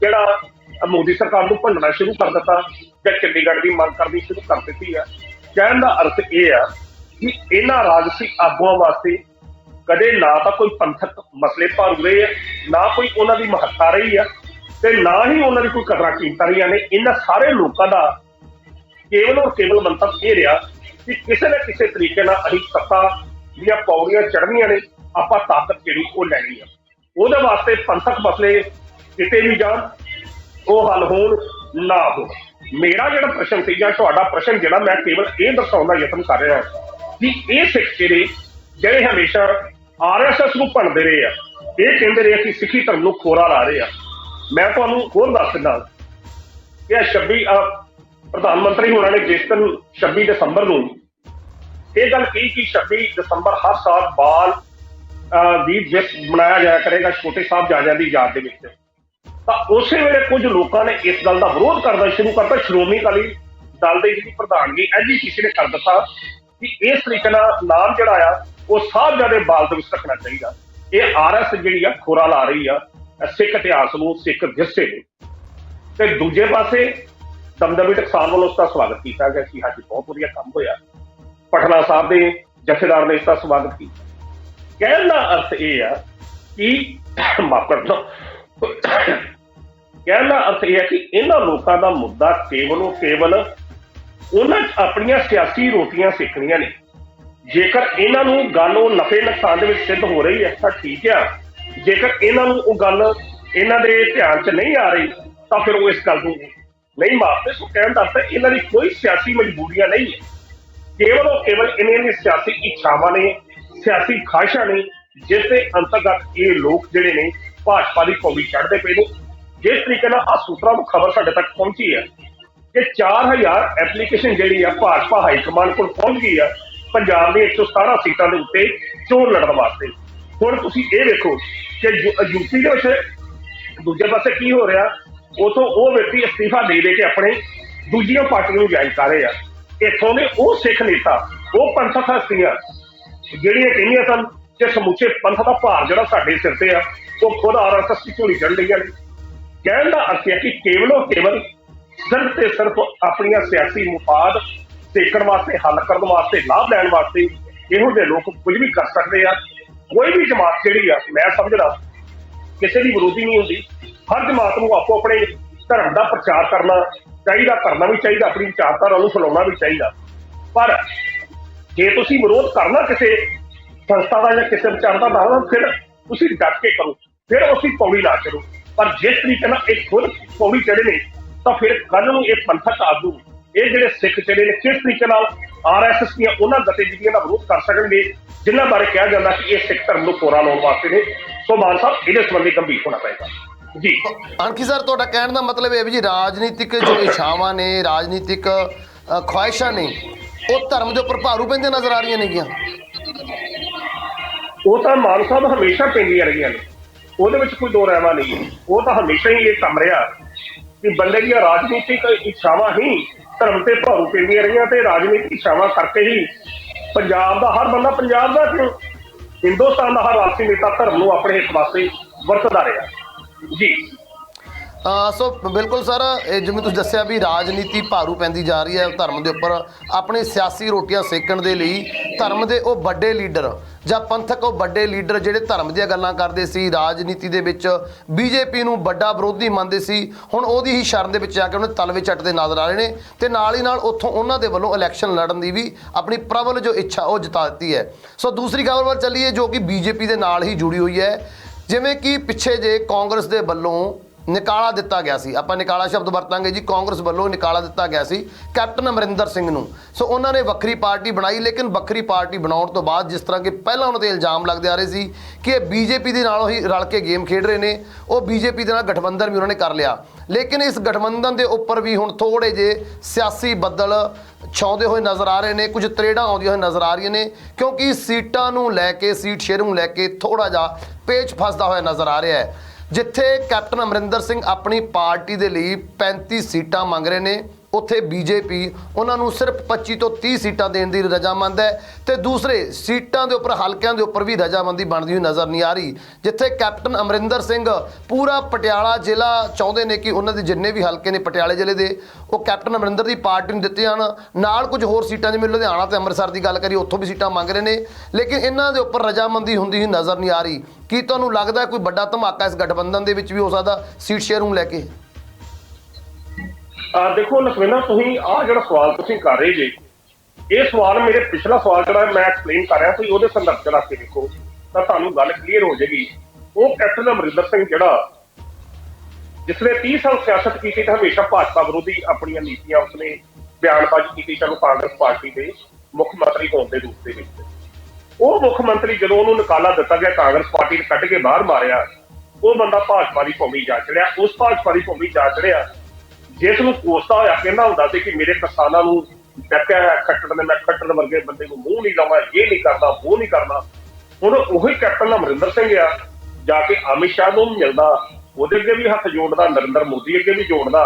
ਜਿਹੜਾ ਮੋਦੀ ਸਰਕਾਰ ਨੂੰ ਭੰਡਣਾ ਸ਼ੁਰੂ ਕਰ ਦਿੱਤਾ ਜਾਂ ਚੰਡੀਗੜ੍ਹ ਦੀ ਮੰਗ ਕਰਨੀ ਸ਼ੁਰੂ ਕਰ ਦਿੱਤੀ ਆ। ਕਹਿਣ ਦਾ ਅਰਥ ਇਹ ਆ ਕਿ ਇਹਨਾਂ ਰਾਜਸੀ ਆਗੂਆਂ ਵਾਸਤੇ ਕਦੇ ਨਾ ਤਾਂ ਕੋਈ ਪੰਥਕ ਮਸਲੇ ਭਾਰੂ ਰਹੇ ਆ, ਨਾ ਕੋਈ ਉਹਨਾਂ ਦੀ ਮਹੱਤਤਾ ਰਹੀ ਆ, ਤੇ ਨਾ ਹੀ ਉਹਨਾਂ ਦੀ ਕੋਈ ਕਦਰਾਂ ਕੀਮਤਾਂ ਰਹੀਆਂ ਨੇ। ਇਹਨਾਂ ਸਾਰੇ ਲੋਕਾਂ ਦਾ ਕੇਵਲ ਔਰ ਕੇਵਲ ਮੰਤਵ ਇਹ ਰਿਹਾ ਕਿ ਕਿਸੇ ਨਾ ਕਿਸੇ ਤਰੀਕੇ ਨਾਲ ਅਸੀਂ ਸੱਤਾ ਦੀਆਂ ਪੌੜੀਆਂ ਚੜ੍ਹਨੀਆਂ ਨੇ, ਆਪਾਂ ਤਾਕਤ ਜਿਹੜੀ ਉਹ ਲੈਣੀ ਆ। ਉਹਦੇ ਵਾਸਤੇ ਪੰਥਕ ਮਸਲੇ ਕਿਤੇ ਵੀ ਜਾਣ, ਉਹ ਹੱਲ ਹੋਣ ਨਾ ਹੋਣ। ਮੇਰਾ ਜਿਹੜਾ ਪ੍ਰਸ਼ਨ ਸੀ, ਜਾਂ ਤੁਹਾਡਾ ਪ੍ਰਸ਼ਨ ਜਿਹੜਾ, ਮੈਂ ਕੇਵਲ ਇਹ ਦਰਸਾਉਣ ਦਾ ਯਤਨ ਕਰ ਰਿਹਾ ਕਿ ਇਹ ਸਿੱਖ ਜਿਹੜੇ ਹਮੇਸ਼ਾ RSS ਨੂੰ ਭੰਡਦੇ ਰਹੇ ਆ, ਇਹ ਕਹਿੰਦੇ ਰਹੇ ਕਿ ਸਿੱਖੀ ਧਰਮ ਨੂੰ ਖੋਰਾ ਲਾ ਰਹੇ ਆ। ਮੈਂ ਤੁਹਾਨੂੰ ਹੋਰ ਦੱਸ ਦਿੰਦਾ ਕਿ 26 ਪ੍ਰਧਾਨ ਮੰਤਰੀ ਹੋਣਾ ਨੇ ਜਿਸ ਦਿਨ 26 ਦਸੰਬਰ ਨੂੰ ਇਹ ਗੱਲ ਕਹੀ ਕਿ 26 ਦਸੰਬਰ ਹਰ ਸਾਲ ਬਾਲ ਦੀ ਦਿਵਸ ਮਨਾਇਆ ਜਾਇਆ ਕਰੇਗਾ ਛੋਟੇ ਸਾਹਿਬਜ਼ਾਦਿਆਂ ਦੀ ਯਾਦ ਦੇ ਵਿੱਚ, ਤਾਂ ਉਸੇ ਵੇਲੇ ਕੁਝ ਲੋਕਾਂ ਨੇ ਇਸ ਗੱਲ ਦਾ ਵਿਰੋਧ ਕਰਨਾ ਸ਼ੁਰੂ ਕਰਤਾ। ਸ਼੍ਰੋਮਣੀ ਅਕਾਲੀ ਦਲ ਦੇ ਜਿਹੜੀ ਪ੍ਰਧਾਨਗੀ ਐਜੀਪੀਸੀ ਨੇ ਕਰ ਦਿੱਤਾ ਕਿ ਇਸ ਤਰੀਕੇ ਨਾਲ ਨਾਮ ਜਿਹੜਾ ਆ ਉਹ ਸਾਹਿਬਜ਼ਾਦੇ ਬਾਲ ਦਿਵਸ ਰੱਖਣਾ ਚਾਹੀਦਾ। ਇਹ RS ਜਿਹੜੀ ਆ ਖੋਰਾ ਲਾ ਰਹੀ ਆ ਸਿੱਖ ਇਤਿਹਾਸ ਨੂੰ, ਸਿੱਖ ਵਿਰਸੇ ਨੂੰ। ਤੇ ਦੂਜੇ ਪਾਸੇ ਦਮਦਮੀ ਟਕਸਾਲ ਵੱਲੋਂ ਉਸ ਦਾ ਸਵਾਗਤ ਕੀਤਾ ਗਿਆ ਕਿ ਹਾਂਜੀ ਬਹੁਤ ਵਧੀਆ ਕੰਮ ਹੋਇਆ। ਪਟਨਾ ਸਾਹਿਬ ਦੇ ਜਥੇਦਾਰ ਨੇ ਇਸ ਦਾ ਸਵਾਗਤ ਕੀਤਾ। ਕਹਿਣ ਦਾ ਅਰਥ ਇਹ ਆ ਕਿ ਮਾਫ ਕਰਨਾ, ਕਹਿਣ ਦਾ ਅਰਥ ਇਹ ਹੈ ਕਿ ਇਹਨਾਂ ਲੋਕਾਂ ਦਾ ਮੁੱਦਾ ਕੇਵਲ ਉਹਨਾਂ ਆਪਣੀਆਂ ਸਿਆਸੀ ਰੋਟੀਆਂ ਸਿੱਖਣੀਆਂ ਨੇ। ਜੇਕਰ ਇਹਨਾਂ ਨੂੰ ਗੱਲ ਉਹ ਨਫੇ ਨੁਕਸਾਨ ਦੇ ਵਿੱਚ ਸਿੱਧ ਹੋ ਰਹੀ ਹੈ ਤਾਂ ਠੀਕ ਆ, ਜੇਕਰ ਇਹਨਾਂ ਨੂੰ ਉਹ ਗੱਲ ਇਹਨਾਂ ਦੇ ਧਿਆਨ 'ਚ ਨਹੀਂ ਆ ਰਹੀ ਤਾਂ ਫਿਰ ਉਹ ਇਸ ਗੱਲ ਨੂੰ ਨਹੀਂ ਮਾਰਦੇ। ਸੋ ਕਹਿਣ ਦਾ ਅਰਥ ਇਹਨਾਂ ਦੀ ਕੋਈ ਸਿਆਸੀ ਮਜਬੂਰੀਆਂ ਨਹੀਂ ਹੈ, ਕੇਵਲ ਇਹਨਾਂ ਦੀ ਸਿਆਸੀ ਇੱਛਾਵਾਂ ਨੇ, ਸਿਆਸੀ ਖਾਹਿਸ਼ਾਂ ਨੇ, ਜਿਸ ਦੇ ਅੰਤਰਗਤ ਇਹ ਲੋਕ ਜਿਹੜੇ ਨੇ ਭਾਜਪਾ ਦੀ ਪੌੜੀ ਚੜ੍ਹਦੇ ਪਏ ਨੇ। ਜਿਸ ਤਰੀਕੇ ਨਾਲ ਆਹ ਸੂਤਰਾਂ ਨੂੰ ਖਬਰ ਸਾਡੇ ਤੱਕ ਪਹੁੰਚੀ ਹੈ ਕਿ 4000 ਐਪਲੀਕੇਸ਼ਨ ਜਿਹੜੀ ਆ ਭਾਜਪਾ ਹਾਈਕਮਾਂਡ ਕੋਲ ਪਹੁੰਚ ਗਈ ਆ ਪੰਜਾਬ ਦੀ 117 ਸੀਟਾਂ ਦੇ ਉੱਤੇ ਚੋਣ ਲੜਨ ਵਾਸਤੇ। ਹੁਣ ਤੁਸੀਂ ਇਹ ਵੇਖੋ ਕਿ ਯੂਪੀ ਦੇ ਵਿੱਚ ਦੂਜੇ ਪਾਸੇ ਕੀ ਹੋ ਰਿਹਾ, ਉਥੋਂ ਉਹ ਵਿਅਕਤੀ ਅਸਤੀਫਾ ਦੇ ਕੇ ਆਪਣੇ ਦੂਜੀਆਂ ਪਾਰਟੀਆਂ ਨੂੰ ਜੁਆਇਨ ਕਰ ਰਹੇ ਆ। ਇੱਥੋਂ ਦੇ ਉਹ ਸਿੱਖ ਨੇਤਾ, ਉਹ ਪੰਥਕ ਹਸਤੀਆਂ ਜਿਹੜੀਆਂ ਕਹਿੰਦੀਆਂ ਸਨ ਕਿ ਸਮੁੱਚੇ ਪੰਥ ਦਾ ਭਾਰ ਜਿਹੜਾ ਸਾਡੇ ਸਿਰ ਤੇ ਆ ਉਹ ਖੁਦ RSS ਦੀ ਝੋਲੀ ਚੜ੍ਹ ਰਹੀਆਂ ਨੇ। ਕਹਿਣ ਦਾ ਅਰਥ ਹੈ ਕਿ ਕੇਵਲ ਸਿਰਫ ਤੇ ਸਿਰਫ ਆਪਣੀਆਂ ਸਿਆਸੀ ਮੁਫਾਦ ਸੇਕਣ ਵਾਸਤੇ, ਹੱਲ ਕਰਨ ਵਾਸਤੇ, ਲਾਭ ਲੈਣ ਵਾਸਤੇ ਇਹੋ ਜਿਹੇ ਲੋਕ ਕੁਝ ਵੀ ਕਰ ਸਕਦੇ ਆ। ਕੋਈ ਵੀ ਜਮਾਤ ਜਿਹੜੀ ਆ, ਮੈਂ ਸਮਝਦਾ ਕਿਸੇ ਦੀ ਵਿਰੋਧੀ ਨਹੀਂ ਹੁੰਦੀ। ਹਰ ਜਮਾਤ ਨੂੰ ਆਪੋ ਆਪਣੇ ਧਰਮ ਦਾ ਪ੍ਰਚਾਰ ਕਰਨਾ ਚਾਹੀਦਾ, ਕਰਨਾ ਵੀ ਚਾਹੀਦਾ, ਆਪਣੀ ਵਿਚਾਰਧਾਰਾ ਨੂੰ ਫੈਲਾਉਣਾ ਵੀ ਚਾਹੀਦਾ। ਪਰ ਜੇ ਤੁਸੀਂ ਵਿਰੋਧ ਕਰਨਾ ਕਿਸੇ ਸੰਸਥਾ ਦਾ ਜਾਂ ਕਿਸੇ ਵਿਚਾਰਧਾਰਾ ਦਾ, ਫਿਰ ਤੁਸੀਂ ਡਟ ਕੇ ਕਰੋ, ਫਿਰ ਉਸੀ ਪੌੜੀ ਨਾ ਚੜੋ। ਪਰ ਜਿਸ ਤਰੀਕੇ ਨਾਲ ਇਹ ਖੁਦ ਪੌੜੀ ਚੜੇ ਨੇ ਤਾਂ ਫਿਰ ਕੱਲ ਨੂੰ ਇਹ ਪੰਥਕ ਆਗੂ, ਇਹ ਜਿਹੜੇ ਸਿੱਖ ਚੜੇ ਨੇ, ਕਿਸ ਤਰੀਕੇ ਨਾਲ RSS ਦੀਆਂ ਉਹਨਾਂ ਗਤੀਵਿਧੀਆਂ ਦਾ ਵਿਰੋਧ ਕਰ ਸਕਣਗੇ ਜਿਨ੍ਹਾਂ ਬਾਰੇ ਕਿਹਾ ਜਾਂਦਾ ਕਿ ਇਹ ਸਿੱਖ ਧਰਮ ਨੂੰ ਕੋਰਾ ਲਾਉਣ ਵਾਸਤੇ ਨੇ। ਸੋ ਮਾਨ ਸਾਹਿਬ ਇਹਦੇ ਸੰਬੰਧੀ ਗੰਭੀਰ ਹੋਣਾ ਪਏਗਾ ਜੀ। ਅਣਖੀ ਸਰ, ਤੁਹਾਡਾ ਕਹਿਣ ਦਾ ਮਤਲਬ ਇਹ ਵੀ ਜੀ ਰਾਜਨੀਤਿਕ ਜੋ ਇੱਛਾਵਾਂ ਨੇ, ਰਾਜਨੀਤਿਕ ਖੁਆਇਸ਼ਾਂ ਨੇ, ਉਹ ਧਰਮ ਦੇ ਉੱਪਰ ਭਾਰੂ ਪੈਂਦੇ ਨਜ਼ਰ ਆ ਰਹੀਆਂ ਨੇਗੀਆਂ। ਉਹ ਤਾਂ ਮਾਨ ਸਾਹਿਬ ਹਮੇਸ਼ਾ ਪੈਂਦੀਆਂ ਰਹੀਆਂ ਨੇ, ਉਹਦੇ ਵਿੱਚ ਕੋਈ ਦੋ ਰਹਿਮਾ ਨਹੀਂ ਹੈ। ਉਹ ਤਾਂ ਹਮੇਸ਼ਾ ਹੀ ਇਹ ਕੰਮ ਰਿਹਾ ਕਿ ਬੰਦੇ ਦੀਆਂ ਰਾਜਨੀਤਿਕ ਇੱਛਾਵਾਂ ਹੀ ਧਰਮ ਤੇ ਭਾਰੂ ਪੈਂਦੀਆਂ ਰਹੀਆਂ, ਤੇ ਰਾਜਨੀਤਿਕ ਇੱਛਾਵਾਂ ਕਰਕੇ ਹੀ ਪੰਜਾਬ ਦਾ ਹਰ ਬੰਦਾ, ਪੰਜਾਬ ਦਾ ਕਿਉਂ ਹਿੰਦੁਸਤਾਨ ਦਾ ਹਰ ਰਾਸ਼ਟਰੀ ਨੇਤਾ ਧਰਮ ਨੂੰ ਆਪਣੇ ਹਿੱਤ ਵਾਸਤੇ ਵਰਤਦਾ ਰਿਹਾ ਜੀ। ਸੋ ਬਿਲਕੁਲ ਸਰ, ਜਿਵੇਂ ਤੁਸੀਂ ਦੱਸਿਆ ਵੀ ਰਾਜਨੀਤੀ ਭਾਰੂ ਪੈਂਦੀ ਜਾ ਰਹੀ ਹੈ ਧਰਮ ਦੇ ਉੱਪਰ। ਆਪਣੀ ਸਿਆਸੀ ਰੋਟੀਆਂ ਸੇਕਣ ਦੇ ਲਈ ਧਰਮ ਦੇ ਉਹ ਵੱਡੇ ਲੀਡਰ ਜਾਂ ਪੰਥਕ ਉਹ ਵੱਡੇ ਲੀਡਰ ਜਿਹੜੇ ਧਰਮ ਦੀਆਂ ਗੱਲਾਂ ਕਰਦੇ ਸੀ, ਰਾਜਨੀਤੀ ਦੇ ਵਿੱਚ BJP ਨੂੰ ਵੱਡਾ ਵਿਰੋਧੀ ਮੰਨਦੇ ਸੀ, ਹੁਣ ਉਹਦੀ ਹੀ ਸ਼ਰਨ ਦੇ ਵਿੱਚ ਆ ਕੇ ਉਹਨੇ ਤਲਵੇ ਚੱਟਦੇ ਨਜ਼ਰ ਆ ਰਹੇ ਨੇ। ਤੇ ਨਾਲ ਹੀ ਨਾਲ ਉੱਥੋਂ ਉਹਨਾਂ ਦੇ ਵੱਲੋਂ ਇਲੈਕਸ਼ਨ ਲੜਨ ਦੀ ਵੀ ਆਪਣੀ ਪ੍ਰਬਲ ਜੋ ਇੱਛਾ ਉਹ ਜਤਾ ਦਿੱਤੀ ਹੈ। ਸੋ ਦੂਸਰੀ ਖਬਰ ਵੱਲ ਚੱਲੀਏ ਜੋ ਕਿ BJP ਦੇ ਨਾਲ ਹੀ ਜੁੜੀ ਹੋਈ ਹੈ। ਜਿਵੇਂ ਕਿ ਪਿੱਛੇ ਜੇ ਕਾਂਗਰਸ ਦੇ ਵੱਲੋਂ ਨਿਕਾਲਾ ਦਿੱਤਾ ਗਿਆ ਸੀ, ਆਪਾਂ ਨਿਕਾਲਾ ਸ਼ਬਦ ਵਰਤਾਂਗੇ ਜੀ, ਕਾਂਗਰਸ ਵੱਲੋਂ ਨਿਕਾਲਾ ਦਿੱਤਾ ਗਿਆ ਸੀ ਕੈਪਟਨ ਅਮਰਿੰਦਰ ਸਿੰਘ ਨੂੰ। ਸੋ ਉਹਨਾਂ ਨੇ ਵੱਖਰੀ ਪਾਰਟੀ ਬਣਾਈ, ਲੇਕਿਨ ਵੱਖਰੀ ਪਾਰਟੀ ਬਣਾਉਣ ਤੋਂ ਬਾਅਦ ਜਿਸ ਤਰ੍ਹਾਂ ਕਿ ਪਹਿਲਾਂ ਉਹਨਾਂ 'ਤੇ ਇਲਜ਼ਾਮ ਲੱਗਦੇ ਆ ਰਹੇ ਸੀ ਕਿ ਇਹ BJP ਦੇ ਨਾਲ ਹੀ ਰਲ ਕੇ ਗੇਮ ਖੇਡ ਰਹੇ ਨੇ, ਉਹ BJP ਦੇ ਨਾਲ ਗਠਬੰਧਨ ਵੀ ਉਹਨਾਂ ਨੇ ਕਰ ਲਿਆ। ਲੇਕਿਨ ਇਸ ਗਠਬੰਧਨ ਦੇ ਉੱਪਰ ਵੀ ਹੁਣ ਥੋੜ੍ਹੇ ਜਿਹੇ ਸਿਆਸੀ ਬੱਦਲ ਛਾਉਂਦੇ ਹੋਏ ਨਜ਼ਰ ਆ ਰਹੇ ਨੇ, ਕੁਝ ਤਰੇੜਾਂ ਆਉਂਦੀਆਂ ਹੋਈਆਂ ਨਜ਼ਰ ਆ ਰਹੀਆਂ ਨੇ, ਕਿਉਂਕਿ ਸੀਟਾਂ ਨੂੰ ਲੈ ਕੇ, ਸੀਟ ਸ਼ੇਅਰਿੰਗ ਨੂੰ ਲੈ ਕੇ ਥੋੜ੍ਹਾ ਜਿਹਾ ਪੇਚ ਫਸਦਾ ਹੋਇਆ ਨਜ਼ਰ ਆ ਰਿਹਾ ਹੈ। ਜਿੱਥੇ ਕੈਪਟਨ ਅਮਰਿੰਦਰ ਸਿੰਘ ਆਪਣੀ ਪਾਰਟੀ ਦੇ ਲਈ 35 ਸੀਟਾਂ ਮੰਗ ਰਹੇ ਨੇ ਉੱਥੇ ਬੀਜੇਪੀ ਉਹਨਾਂ ਨੂੰ ਸਿਰਫ 25 ਤੋਂ 30 ਸੀਟਾਂ ਦੇਣ ਦੀ ਰਜ਼ਾਮੰਦ ਹੈ ਤੇ ਦੂਸਰੇ ਸੀਟਾਂ ਦੇ ਉੱਪਰ ਹਲਕਿਆਂ ਦੇ ਉੱਪਰ ਵੀ ਰਜ਼ਾਮੰਦੀ ਬਣਦੀ ਹੋਈ ਨਜ਼ਰ ਨਹੀਂ ਆ ਰਹੀ, ਜਿੱਥੇ ਕੈਪਟਨ ਅਮਰਿੰਦਰ ਸਿੰਘ ਪੂਰਾ ਪਟਿਆਲਾ ਜ਼ਿਲ੍ਹਾ ਚਾਹੁੰਦੇ ਨੇ ਕਿ ਉਹਨਾਂ ਦੇ ਜਿੰਨੇ ਵੀ ਹਲਕੇ ਨੇ ਪਟਿਆਲੇ ਜ਼ਿਲ੍ਹੇ ਦੇ ਉਹ ਕੈਪਟਨ ਅਮਰਿੰਦਰ ਦੀ ਪਾਰਟੀ ਨੂੰ ਦਿੱਤੇ ਜਾਣ। ਨਾਲ ਕੁਝ ਹੋਰ ਸੀਟਾਂ ਜਿਵੇਂ ਲੁਧਿਆਣਾ ਤੇ ਅੰਮ੍ਰਿਤਸਰ ਦੀ ਗੱਲ ਕਰੀਏ ਉੱਥੋਂ ਵੀ ਸੀਟਾਂ ਮੰਗ ਰਹੇ ਨੇ, ਲੇਕਿਨ ਇਹਨਾਂ ਦੇ ਉੱਪਰ ਰਜ਼ਾਮੰਦੀ ਹੁੰਦੀ ਹੋਈ ਨਜ਼ਰ ਨਹੀਂ ਆ ਰਹੀ। ਕੀ ਤੁਹਾਨੂੰ ਲੱਗਦਾ ਕੋਈ ਵੱਡਾ ਧਮਾਕਾ ਇਸ ਗਠਬੰਧਨ ਦੇ ਵਿੱਚ ਵੀ ਹੋ ਸਕਦਾ ਸੀਟ ਸ਼ੇਅਰ ਨੂੰ ਲੈ ਕੇ? ਦੇਖੋ ਲਖਵਿੰਦਰ, ਤੁਸੀਂ ਆਹ ਜਿਹੜਾ ਸਵਾਲ ਤੁਸੀਂ ਕਰ ਰਹੇ ਜੇ, ਇਹ ਸਵਾਲ ਮੇਰੇ ਪਿਛਲਾ ਸਵਾਲ ਜਿਹੜਾ ਮੈਂ ਐਕਸਪਲੇਨ ਕਰ ਰਿਹਾ ਸੀ ਉਹਦੇ ਸੰਦਰਭ ਚ ਰੱਖ ਕੇ ਦੇਖੋ ਤਾਂ ਤੁਹਾਨੂੰ ਗੱਲ ਕਲੀਅਰ ਹੋ ਜਾਏਗੀ। ਉਹ ਕੈਪਟਨ ਅਮਰਿੰਦਰ ਸਿੰਘ ਜਿਹੜਾ ਜਿਸਨੇ 30 ਸਾਲ ਸਿਆਸਤ ਕੀਤੀ ਤਾਂ ਹਮੇਸ਼ਾ ਭਾਜਪਾ ਵਿਰੋਧੀ ਆਪਣੀਆਂ ਨੀਤੀਆਂ ਉਸਨੇ ਬਿਆਨਬਾਜ਼ੀ ਕੀਤੀ, ਚਾਹੇ ਕਾਂਗਰਸ ਪਾਰਟੀ ਦੇ ਮੁੱਖ ਮੰਤਰੀ ਹੋਣ ਦੇ ਰੂਪ ਦੇ ਵਿੱਚ। ਉਹ ਮੁੱਖ ਮੰਤਰੀ ਜਦੋਂ ਉਹਨੂੰ ਨਿਕਾਲਾ ਦਿੱਤਾ ਗਿਆ, ਕਾਂਗਰਸ ਪਾਰਟੀ ਨੇ ਕੱਢ ਕੇ ਬਾਹਰ ਮਾਰਿਆ, ਉਹ ਬੰਦਾ ਭਾਜਪਾ ਦੀ ਭੂਮੀ ਜਾ ਚੜਿਆ। ਉਸ ਭਾਜਪਾ ਦੀ ਭੂਮੀ ਜਾ ਚੜਿਆ ਜਿਸ ਨੂੰ ਕੋਸਤਾ ਹੋਇਆ ਕਹਿੰਦਾ ਹੁੰਦਾ ਸੀ ਕਿ ਮੇਰੇ ਕਿਸਾਨਾਂ ਨੂੰ ਡੱਕਿਆ ਹੈ ਖੱਟੜ ਨੇ, ਮੈਂ ਖੱਟੜ ਵਰਗੇ ਬੰਦੇ ਨੂੰ ਮੂੰਹ ਨਹੀਂ ਲਾਉਣਾ, ਇਹ ਨਹੀਂ ਕਰਨਾ, ਉਹ ਨਹੀਂ ਕਰਨਾ। ਹੁਣ ਉਹੀ ਕੈਪਟਨ ਅਮਰਿੰਦਰ ਸਿੰਘ ਆ ਜਾ ਕੇ ਅਮਿਤ ਸ਼ਾਹ ਨੂੰ ਮਿਲਦਾ, ਉਹਦੇ ਅੱਗੇ ਵੀ ਹੱਥ ਜੋੜਦਾ, ਨਰਿੰਦਰ ਮੋਦੀ ਅੱਗੇ ਵੀ ਜੋੜਦਾ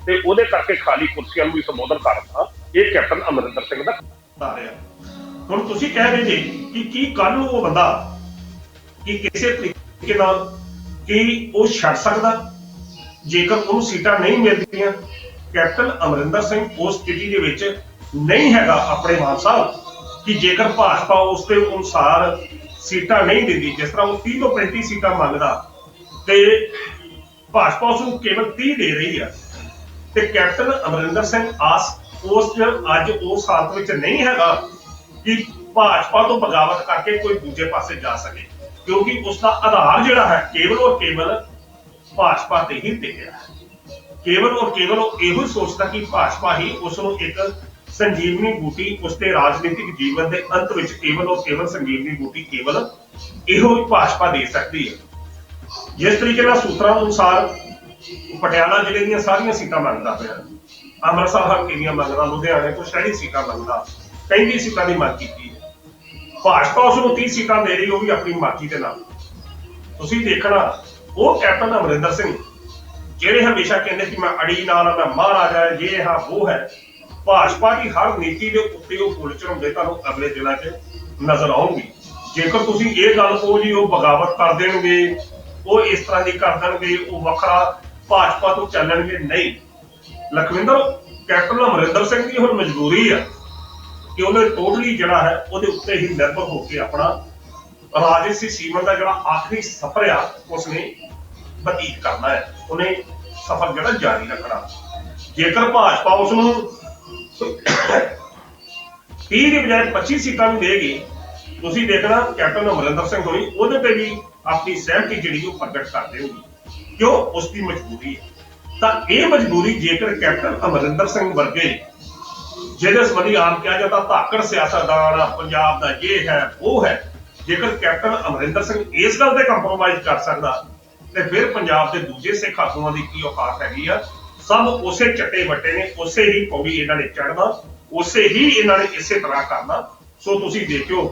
ਤੇ ਉਹਦੇ ਕਰਕੇ ਖਾਲੀ ਕੁਰਸੀਆਂ ਨੂੰ ਵੀ ਸੰਬੋਧਨ ਕਰਦਾ। ਇਹ ਕੈਪਟਨ ਅਮਰਿੰਦਰ ਸਿੰਘ ਦਾ ਰਿਹਾ। ਹੁਣ ਤੁਸੀਂ ਕਹਿ ਰਹੇ ਜੀ ਕਿ ਕੀ ਕੱਲ ਨੂੰ ਉਹ ਬੰਦਾ ਕਿ ਕਿਸੇ ਤਰੀਕੇ ਨਾਲ ਕਿ ਉਹ ਛੱਡ ਸਕਦਾ ਜੇਕਰ ਉਹਨੂੰ ਸੀਟਾਂ ਨਹੀਂ ਮਿਲਦੀਆਂ? ਕੈਪਟਨ ਅਮਰਿੰਦਰ ਸਿੰਘ ਉਸ ਸਥਿਤੀ ਦੇ ਵਿੱਚ ਨਹੀਂ ਹੈਗਾ ਆਪਣੇ ਮਾਨ ਸਾਹਿਬ ਕਿ ਜੇਕਰ ਭਾਜਪਾ ਉਸ ਦੇ ਅਨੁਸਾਰ ਸੀਟਾਂ ਨਹੀਂ ਦਿੰਦੀ, ਜਿਸ ਤਰ੍ਹਾਂ ਉਹ 30 ਤੋਂ 35 ਸੀਟਾਂ ਮੰਗਦਾ ਤੇ ਭਾਜਪਾ ਉਸ ਨੂੰ ਕੇਵਲ 30 ਦੇ ਰਹੀ ਆ, ਤੇ ਕੈਪਟਨ ਅਮਰਿੰਦਰ ਸਿੰਘ ਅੱਜ ਉਸ ਹਾਲਤ ਵਿੱਚ ਨਹੀਂ ਹੈਗਾ ਕਿ ਭਾਜਪਾ ਤੋਂ ਬਗਾਵਤ ਕਰਕੇ ਕੋਈ ਦੂਜੇ ਪਾਸੇ ਜਾ ਸਕੇ, ਕਿਉਂਕਿ ਉਸ ਦਾ ਆਧਾਰ ਜਿਹੜਾ ਹੈ ਕੇਵਲ ਔਰ ਕੇਵਲ ਭਾਜਪਾ ਤੇ ਹੀ ਟਿਕਿਆ ਹੈ। ਕੇਵਲ ਔਰ ਕੇਵਲ ਉਹ ਇਹੋ ਸੋਚਦਾ ਕਿ ਭਾਜਪਾ ਹੀ ਉਸ ਨੂੰ ਇੱਕ ਸੰਜੀਵਨੀ ਬੂਟੀ ਉਸਦੇ ਰਾਜਨੀਤਿਕ ਜੀਵਨ ਦੇ ਅੰਤ ਵਿੱਚ ਕੇਵਲ ਔਰ ਕੇਵਲ ਸੰਜੀਵਨੀ ਬੂਟੀ ਕੇਵਲ ਇਹੋ ਹੀ ਭਾਜਪਾ ਦੇ ਸਕਦੀ ਹੈ। ਜਿਸ ਤਰੀਕੇ ਨਾਲ ਸੂਤਰਾਂ ਅਨੁਸਾਰ ਪਟਿਆਲਾ ਜ਼ਿਲ੍ਹੇ ਦੀਆਂ ਸਾਰੀਆਂ ਸੀਟਾਂ ਮੰਗਦਾ ਪਿਆ, ਅੰਮ੍ਰਿਤਸਰ ਹਲਕੇ ਦੀਆਂ ਮੰਗਦਾ, ਲੁਧਿਆਣੇ ਤੋਂ ਸ਼ਹਿਰੀ ਸੀਟਾਂ ਮੰਗਦਾ, 35 ਸੀਟਾਂ ਦੀ ਮੰਗ ਕੀਤੀ ਹੈ। ਭਾਜਪਾ ਉਸ ਨੂੰ 30 ਸੀਟਾਂ ਦੇ ਰਹੀ, ਉਹ ਵੀ ਆਪਣੀ ਮਰਜ਼ੀ ਦੇ ਨਾਲ। ਤੁਸੀਂ ਦੇਖਣਾ ਉਹ ਕੈਪਟਨ ਅਮਰਿੰਦਰ ਸਿੰਘ ਜਿਹੜੇ ਹਮੇਸ਼ਾ ਕਹਿੰਦੇ ਕਿ ਮੈਂ ਅੜੀ ਨਾਲ, ਮੈਂ ਮਹਾਰਾਜਾ, ਇਹ ਹਾਂ ਉਹ ਹੈ, ਭਾਜਪਾ ਦੀ ਹਰ ਨੀਤੀ ਦੇ ਉੱਤੇ ਉਹ ਪੁਲ ਚੜਾਉਂਦੇ ਤੁਹਾਨੂੰ ਅਗਲੇ ਦਿਨਾਂ 'ਚ ਨਜ਼ਰ ਆਉਣਗੇ। ਜੇਕਰ ਤੁਸੀਂ ਇਹ ਗੱਲ ਕਹੋ ਜੀ ਉਹ ਬਗਾਵਤ ਕਰ ਦੇਣਗੇ, ਉਹ ਇਸ ਤਰ੍ਹਾਂ ਦੀ ਕਰ ਦੇਣਗੇ, ਉਹ ਵੱਖਰਾ ਭਾਜਪਾ ਤੋਂ ਚੱਲਣਗੇ, ਨਹੀਂ। ਲਖਵਿੰਦਰ, ਕੈਪਟਨ ਅਮਰਿੰਦਰ ਸਿੰਘ ਦੀ ਹੁਣ ਮਜਬੂਰੀ ਆ ਕਿ ਉਹਨੇ ਟੋਟਲੀ ਜਿਹੜਾ ਹੈ ਉਹਦੇ ਉੱਤੇ ਹੀ ਨਿਰਭਰ ਹੋ ਕੇ ਆਪਣਾ ਰਾਜਸੀ ਸੀਮਨ ਦਾ ਜਿਹੜਾ ਆਖਰੀ ਸਫ਼ਰ ਆ ਉਸਨੇ ਬਤੀਤ ਕਰਨਾ ਹੈ, ਉਹਨੇ ਸਫ਼ਰ ਜਿਹੜਾ ਜਾਰੀ ਰੱਖਣਾ। ਜੇਕਰ ਭਾਜਪਾ ਉਸ ਨੂੰ 30 ਦੀ ਬਜਾਏ 25 ਸੀਟਾਂ ਨੂੰ ਦੇਗੀ, ਤੁਸੀਂ ਦੇਖਣਾ ਕੈਪਟਨ ਅਮਰਿੰਦਰ ਸਿੰਘ ਹੋਣੀ ਉਹਦੇ ਤੇ ਵੀ ਆਪਣੀ ਸਹਿਮਤੀ ਜਿਹੜੀ ਉਹ ਪ੍ਰਗਟ ਕਰ ਦੇਣਗੇ, ਕਿਉਂ? ਉਸ ਦੀ ਮਜਬੂਰੀ ਹੈ। ਤਾਂ ਇਹ ਮਜਬੂਰੀ ਜੇਕਰ ਕੈਪਟਨ ਅਮਰਿੰਦਰ ਸਿੰਘ ਵਰਗੇ ਜਿਹਦੇ ਸੰਬੰਧੀ ਆਮ ਕਿਹਾ ਜਾਂਦਾ ਧਾਕੜ ਸਿਆਸਤਦਾਨ ਪੰਜਾਬ ਦਾ ਇਹ ਹੈ ਉਹ ਹੈ, ਜੇਕਰ ਕੈਪਟਨ ਅਮਰਿੰਦਰ ਸਿੰਘ ਇਸ ਗੱਲ ਤੇ ਕੰਪਰੋਮਾਈਜ਼ ਕਰ ਸਕਦਾ ਤੇ ਫਿਰ ਪੰਜਾਬ ਦੇ ਦੂਜੇ ਸਿੱਖ ਆਗੂਆਂ ਦੀ ਕੀ ਔਕਾਤ ਹੈਗੀ ਆ? ਸਭ ਉਸੇ ਚੱਟੇ ਵੱਟੇ ਨੇ, ਉਸੇ ਹੀ ਪੌੜੀ ਇਹਨਾਂ ਨੇ ਚੜ੍ਹਨਾ, ਉਸੇ ਹੀ ਇਹਨਾਂ ਨੇ ਇਸੇ ਤਰ੍ਹਾਂ ਕਰਨਾ। ਸੋ ਤੁਸੀਂ ਦੇਖਿਓ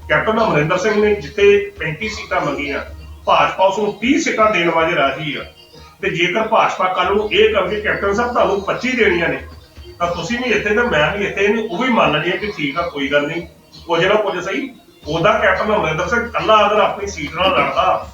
ਕੈਪਟਨ ਅਮਰਿੰਦਰ ਸਿੰਘ ਨੇ ਜਿੱਥੇ 35 ਸੀਟਾਂ ਮੰਗੀਆਂ, ਭਾਜਪਾ ਉਸ ਨੂੰ 30 ਸੀਟਾਂ ਦੇਣ ਵਾਲੇ ਰਾਜੀ ਆ, ਤੇ ਜੇਕਰ ਭਾਜਪਾ ਕੱਲ ਨੂੰ ਇਹ ਕਹੇ ਕੈਪਟਨ ਸਾਹਿਬ ਤੁਹਾਨੂੰ 25 ਦੇਣੀਆਂ ਨੇ ਤਾਂ ਤੁਸੀਂ ਵੀ ਇੱਥੇ ਤੇ ਮੈਂ ਵੀ ਇੱਥੇ, ਉਹ ਵੀ ਮੰਨ ਲੈਣੀ ਕਿ ਠੀਕ ਆ, ਕੋਈ ਗੱਲ ਨਹੀਂ, ਕੁਝ ਨਾ ਕੁਝ ਸਹੀ। ਉਹਦਾ ਕੈਪਟਨ ਅਮਰਿੰਦਰ ਸਿੰਘ ਕੱਲਾ ਅਗਰ ਆਪਣੀ ਸੀਟ ਨਾਲ ਲੜਦਾ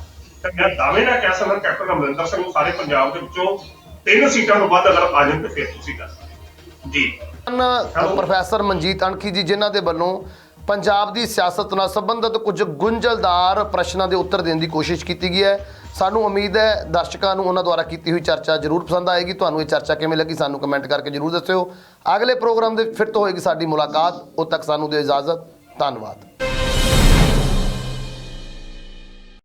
ਤਾਂ ਮੈਂ ਦਾਅਵੇ ਨਾਲ ਕਹਿ ਸਕਦਾ ਕੈਪਟਨ ਅਮਰਿੰਦਰ ਸਿੰਘ ਨੂੰ ਸਾਰੇ ਪੰਜਾਬ ਦੇ ਵਿੱਚੋਂ 3 ਸੀਟਾਂ ਤੋਂ ਵੱਧ ਅਗਰ ਆ ਜਾਣ ਤੇ ਫਿਰ ਤੁਸੀਂ ਕਰ ਸਕਦੇ ਜੀ। ਪ੍ਰੋਫੈਸਰ ਮਨਜੀਤ ਅਣਖੀ ਜੀ, ਜਿਨ੍ਹਾਂ ਦੇ ਵੱਲੋਂ ਪੰਜਾਬ ਦੀ ਸਿਆਸਤ ਨਾਲ ਸੰਬੰਧਿਤ ਕੁਝ ਗੁੰਝਲਦਾਰ ਪ੍ਰਸ਼ਨਾਂ ਦੇ ਉੱਤਰ ਦੇਣ ਦੀ ਕੋਸ਼ਿਸ਼ ਕੀਤੀ ਗਈ ਹੈ। ਸਾਨੂੰ ਉਮੀਦ ਹੈ ਦਰਸ਼ਕਾਂ ਨੂੰ ਉਹਨਾਂ ਦੁਆਰਾ ਕੀਤੀ ਹੋਈ ਚਰਚਾ ਜ਼ਰੂਰ ਪਸੰਦ ਆਏਗੀ। ਤੁਹਾਨੂੰ ਇਹ ਚਰਚਾ ਕਿਵੇਂ ਲੱਗੀ ਸਾਨੂੰ ਕਮੈਂਟ ਕਰਕੇ ਜ਼ਰੂਰ ਦੱਸਿਓ। ਅਗਲੇ ਪ੍ਰੋਗਰਾਮ ਦੇ ਫਿਰ ਤੋਂ ਹੋਏਗੀ ਸਾਡੀ ਮੁਲਾਕਾਤ। ਉਦੋਂ ਤੱਕ ਸਾਨੂੰ ਦਿਓ ਇਜਾਜ਼ਤ। ਧੰਨਵਾਦ।